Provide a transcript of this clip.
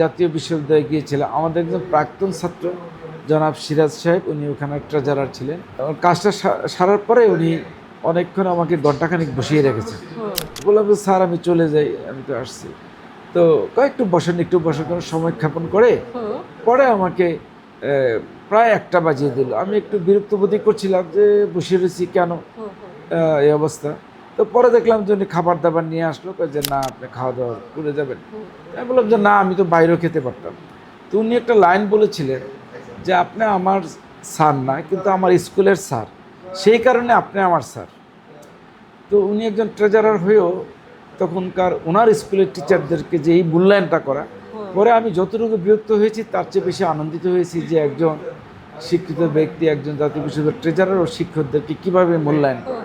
জাতীয় বিশ্ববিদ্যালয়ে গিয়েছিলাম। আমাদের একজন প্রাক্তন ছাত্র জনাব সিরাজ সাহেব, উনি ওখানে ট্রেজারার ছিলেন। কাজটা সারার পরে উনি অনেকক্ষণ আমাকে ঘণ্টাখানিক বসিয়ে রেখেছেন। বললাম যে স্যার আমি চলে যাই, আমি তো আসছি। তো একটু বসেন করে সময় ক্ষেপণ করে পরে আমাকে প্রায় 1টা বাজিয়ে দিল। আমি একটু বিরক্ত বোধই করছিলাম যে বসে রয়েছি কেন এই অবস্থা। তো পরে দেখলাম যে উনি খাবার দাবার নিয়ে আসলো, কয় যে না আপনি খাওয়া দাওয়া করে যাবেন। আমি বললাম যে না আমি তো বাইরেও খেতে পারতাম। তো উনি একটা লাইন বলেছিলেন যে আপনি আমার স্যার না, কিন্তু আমার স্কুলের স্যার, সেই কারণে আপনি আমার স্যার। তো উনি একজন ট্রেজারার হয়েও তখনকার ওনার স্কুলের টিচারদেরকে যে এই মূল্যায়নটা করা, পরে আমি যতটুকু বিরক্ত হয়েছি তার চেয়ে বেশি আনন্দিত হয়েছি যে একজন শিক্ষিত ব্যক্তি, একজন জাতীয় বিশ্ববিদ্যালয়ের ট্রেজারার ও শিক্ষকদেরকে কীভাবে মূল্যায়ন করে।